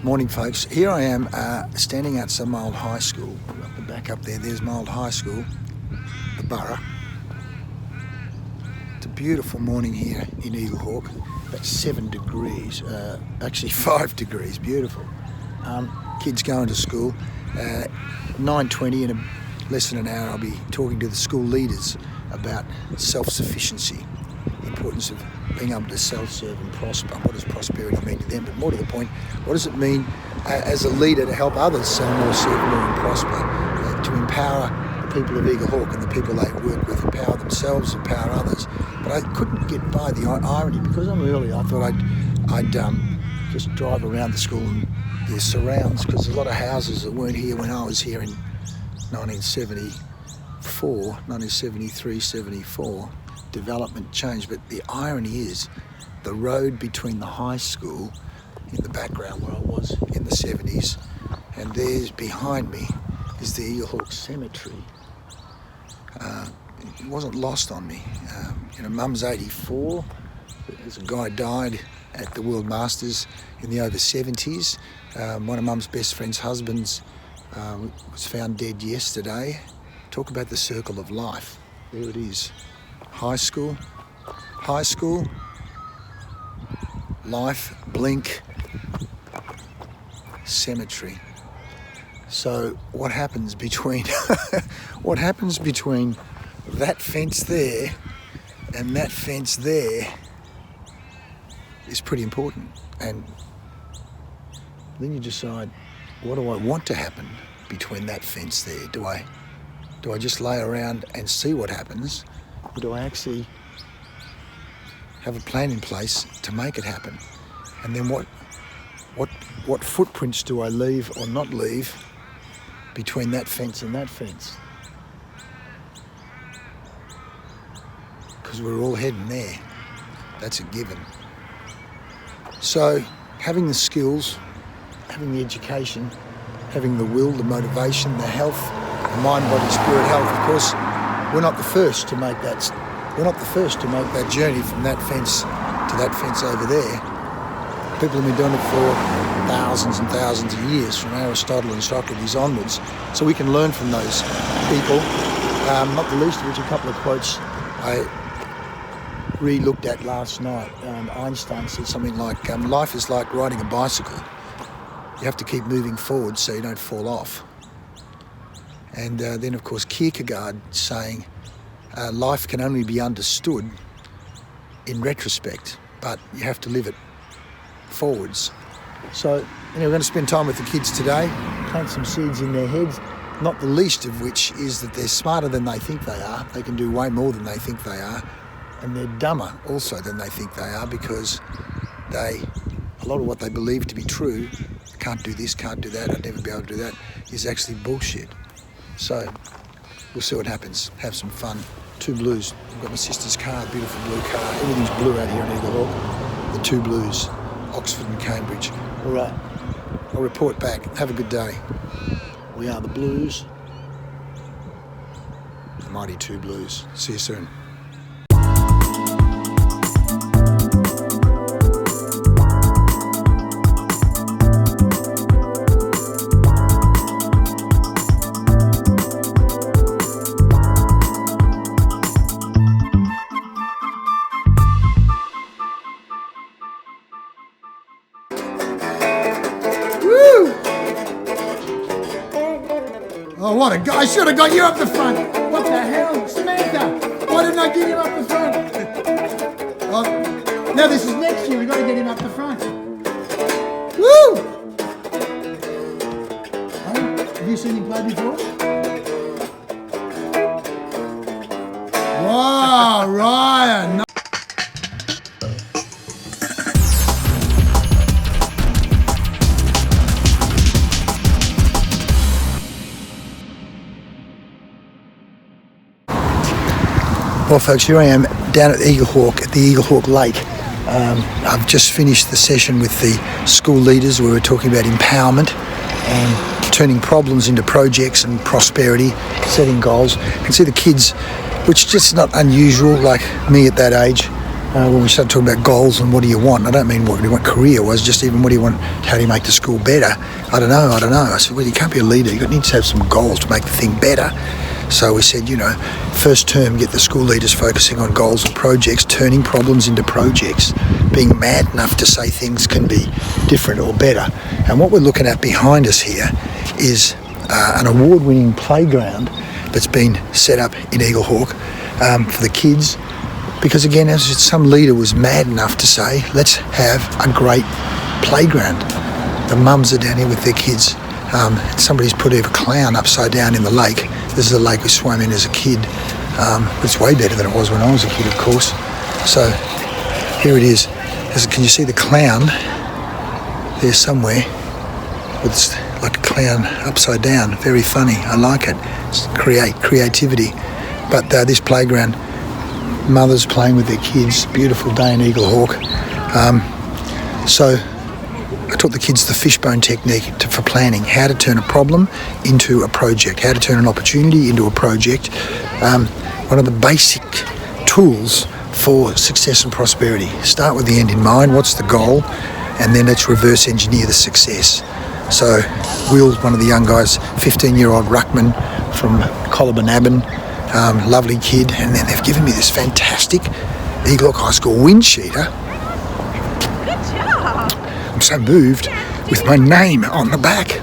Morning folks, here I am standing outside my old high school. Up the back up there's my old high school, the borough. It's a beautiful morning here in Eaglehawk, about 7 degrees, actually 5 degrees, beautiful. Kids going to school, 9:20, in less than an hour I'll be talking to the school leaders about self-sufficiency, the importance of being able to self-serve and prosper. What does prosperity mean to them? But more to the point, what does it mean as a leader to help others self-serve more and prosper, to empower the people of Eaglehawk and the people they work with, empower themselves, empower others. But I couldn't get by the irony. Because I'm early, I thought I'd just drive around the school and the surrounds, because there's a lot of houses that weren't here when I was here in 1973, 74. Development changed, but the irony is the road between the high school in the background where I was in the 70s, and there's behind me is the Eaglehawk Cemetery. It wasn't lost on me. Mum's 84. There's a guy died at the World Masters in the over 70s. One of Mum's best friend's husbands was found dead yesterday. Talk about the circle of life. There it is. High school, life, blink, cemetery. So what happens between that fence there and that fence there is pretty important. And then you decide, what do I want to happen between that fence there? Do I just lay around and see what happens? Or do I actually have a plan in place to make it happen? And then what footprints do I leave or not leave between that fence and that fence? Because we're all heading there. That's a given. So having the skills, having the education, having the will, the motivation, the health, the mind, body, spirit, health, of course, we're not the first to make that. We're not the first to make that journey from that fence to that fence over there. People have been doing it for thousands and thousands of years, from Aristotle and Socrates onwards. So we can learn from those people. Not the least of which a couple of quotes I re-looked at last night. Einstein said something like, "Life is like riding a bicycle. You have to keep moving forward so you don't fall off." And then, of course, Kierkegaard saying, life can only be understood in retrospect, but you have to live it forwards. So, we're going to spend time with the kids today, plant some seeds in their heads, not the least of which is that they're smarter than they think they are. They can do way more than they think they are. And they're dumber also than they think they are, because a lot of what they believe to be true, can't do this, can't do that, I'd never be able to do that, is actually bullshit. So we'll see what happens. Have some fun. 2 Blues. I've got my sister's car, a beautiful blue car. Everything's blue out here in Eaglehawk. The 2 Blues, Oxford and Cambridge. All right, I'll report back. Have a good day. We are the Blues. The mighty 2 Blues. See you soon. Oh, what a guy. I should have got you up the front. What the hell? Samantha, why didn't I get him up the front? Oh, now this is next year. We've got to get him up the front. Woo! Have you seen him play before? Wow, Ryan. Well folks, here I am down at Eaglehawk, at the Eaglehawk Lake. I've just finished the session with the school leaders where we're talking about empowerment and turning problems into projects and prosperity, setting goals. You can see the kids, which is just not unusual, like me at that age. when we started talking about goals and what do you want, I don't mean what do you want career-wise, just even what do you want, how do you make the school better? I don't know. I said, well, you can't be a leader. You need to have some goals to make the thing better. So we said, first term, get the school leaders focusing on goals and projects, turning problems into projects, being mad enough to say things can be different or better. And what we're looking at behind us here is an award-winning playground that's been set up in Eaglehawk for the kids. Because again, as some leader was mad enough to say, let's have a great playground. The mums are down here with their kids. Somebody's put a clown upside down in the lake. This is a lake we swam in as a kid. It's way better than it was when I was a kid, of course. So here it is. Can you see the clown there somewhere? It's like a clown upside down. Very funny. I like it. It's creativity. But this playground, mothers playing with their kids. Beautiful day in Eaglehawk. So I taught the kids the fishbone technique for planning, how to turn a problem into a project, how to turn an opportunity into a project. One of the basic tools for success and prosperity. Start with the end in mind, what's the goal, and then let's reverse engineer the success. So Will, one of the young guys, 15-year-old ruckman from Collabenabin, lovely kid, and then they've given me this fantastic Eaglehawk High School wind cheater. Good job. I'm so moved with my name on the back.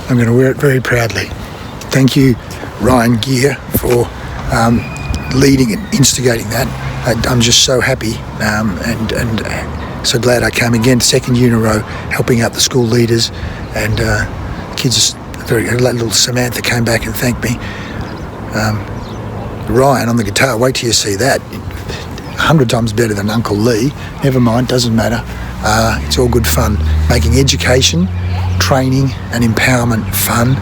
I'm going to wear it very proudly. Thank you, Ryan Geier, for leading and instigating that. I'm just so happy and so glad I came again, second year in a row, helping out the school leaders, and kids. Little Samantha came back and thanked me. Ryan on the guitar, wait till you see that. 100 times better than Uncle Lee. Never mind, doesn't matter. It's all good fun. Making education, training and empowerment fun,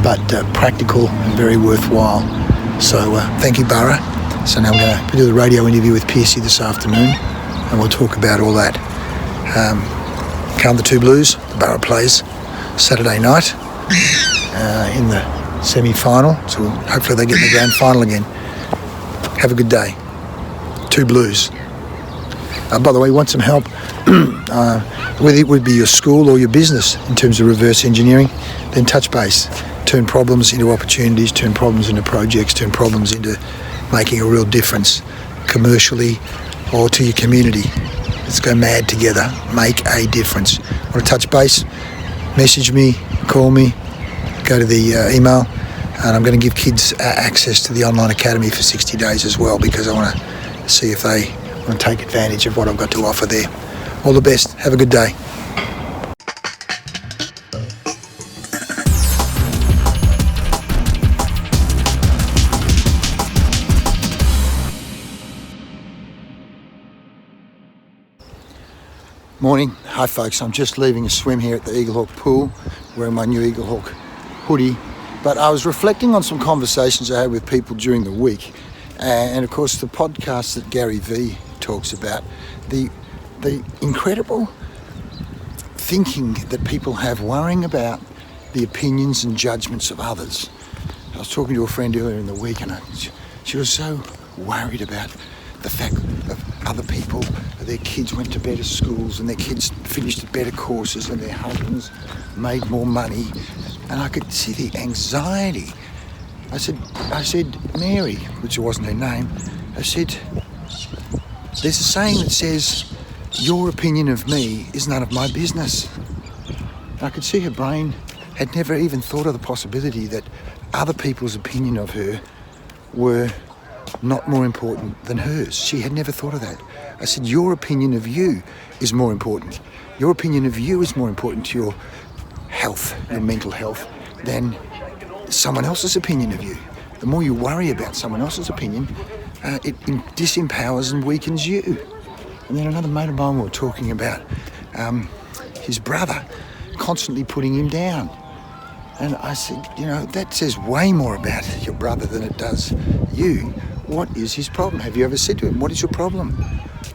but practical and very worthwhile. So thank you, Borough. So now I'm going to do the radio interview with Pearce this afternoon, and we'll talk about all that. Calm the Two Blues, the Borough plays Saturday night in the semi-final, so hopefully they get in the grand final again. Have a good day. Two Blues. By the way, want some help, whether it would be your school or your business in terms of reverse engineering, then touch base. Turn problems into opportunities, turn problems into projects, turn problems into making a real difference commercially or to your community. Let's go mad together. Make a difference. Want to touch base? Message me, call me, go to the email, and I'm going to give kids access to the online academy for 60 days as well, because I want to see if they want to take advantage of what I've got to offer there. All the best. Have a good day. Morning. Hi folks, I'm just leaving a swim here at the Eaglehawk pool, wearing my new Eaglehawk hoodie. But I was reflecting on some conversations I had with people during the week, and of course the podcast that Gary V talks about, the incredible thinking that people have, worrying about the opinions and judgments of others. I was talking to a friend earlier in the week, and she was so worried about the fact of other people, their kids went to better schools and their kids finished at better courses and their husbands made more money, and I could see the anxiety. I said, Mary, which wasn't her name, I said, there's a saying that says, your opinion of me is none of my business. And I could see her brain had never even thought of the possibility that other people's opinion of her were not more important than hers. She had never thought of that. I said, your opinion of you is more important. Your opinion of you is more important to your health and mental health than someone else's opinion of you. The more you worry about someone else's opinion, it disempowers and weakens you. And then another mate of mine, we were talking about his brother constantly putting him down. And I said, that says way more about your brother than it does you. What is his problem? Have you ever said to him, what is your problem?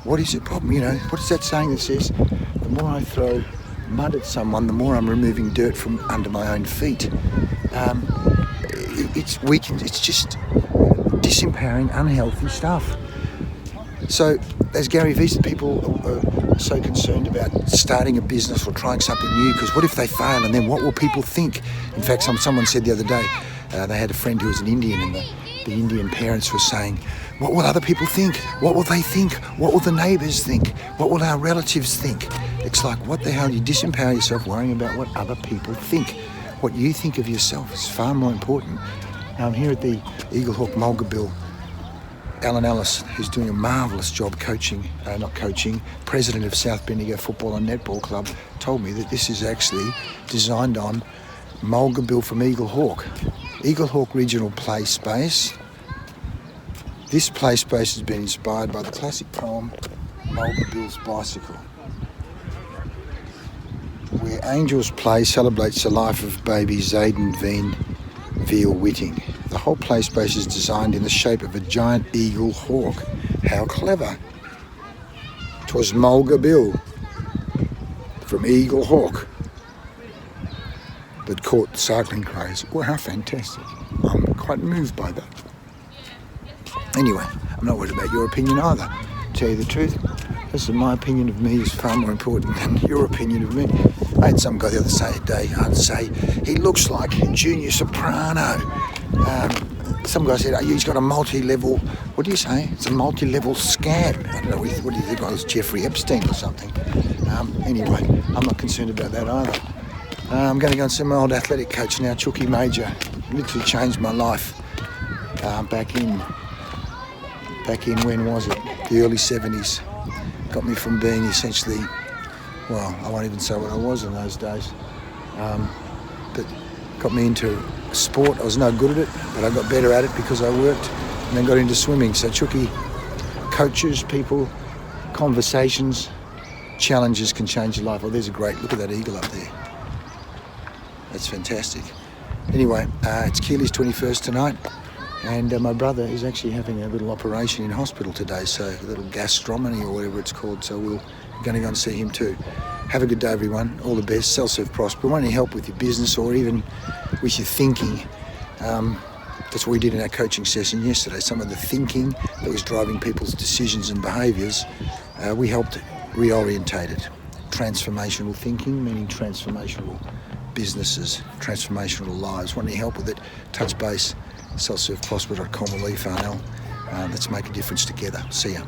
What is your problem? What is that saying that says, the more I throw mud at someone, the more I'm removing dirt from under my own feet. It's weakened. It's just disempowering, unhealthy stuff. So as Gary Vee said, people are so concerned about starting a business or trying something new, because what if they fail, and then what will people think? In fact, someone said the other day, they had a friend who was an Indian, and the Indian parents were saying, what will other people think? What will they think? What will the neighbours think? What will our relatives think? It's like, what the hell? You disempower yourself worrying about what other people think. What you think of yourself is far more important. Now, I'm here at the Eaglehawk Mulga Bill. Alan Ellis, who's doing a marvellous job president of South Bendigo Football and Netball Club, told me that this is actually designed on Mulga Bill from Eaglehawk. Eaglehawk Regional Play Space. This play space has been inspired by the classic poem Mulga Bill's Bicycle. Where Angels Play celebrates the life of baby Zayden Veen Veal Whitting. The whole play space is designed in the shape of a giant eagle hawk. How clever. 'Twas Mulga Bill from Eaglehawk that caught the cycling craze. Well, how fantastic. I'm quite moved by that. Anyway, I'm not worried about your opinion either. To tell you the truth, listen, my opinion of me is far more important than your opinion of me. I had some guy the other day say, he looks like a junior soprano. Some guy said, oh, he's got a multi-level, what do you say? It's a multi-level scam. I don't know, what do you think? I was Jeffrey Epstein or something. Anyway, I'm not concerned about that either. I'm going to go and see my old athletic coach now, Chucky Major. Literally changed my life back in, when was it? The early 70s. Got me from being essentially, well, I won't even say what I was in those days, but got me into sport. I was no good at it, but I got better at it because I worked, and then got into swimming. So Chucky coaches people, conversations, challenges can change your life. Oh, there's a great, look at that eagle up there. That's fantastic. Anyway, it's Keely's 21st tonight, and my brother is actually having a little operation in hospital today, so a little gastrostomy or whatever it's called, so we're going to go and see him too. Have a good day, everyone. All the best. Self-serve prosper. Want any help with your business or even with your thinking? That's what we did in our coaching session yesterday. Some of the thinking that was driving people's decisions and behaviours, we helped reorientate it. Transformational thinking, meaning transformational businesses, transformational lives. Want any help with it? Touch base, selfserveprosper.com or Lee Farnell. Let's make a difference together. See ya.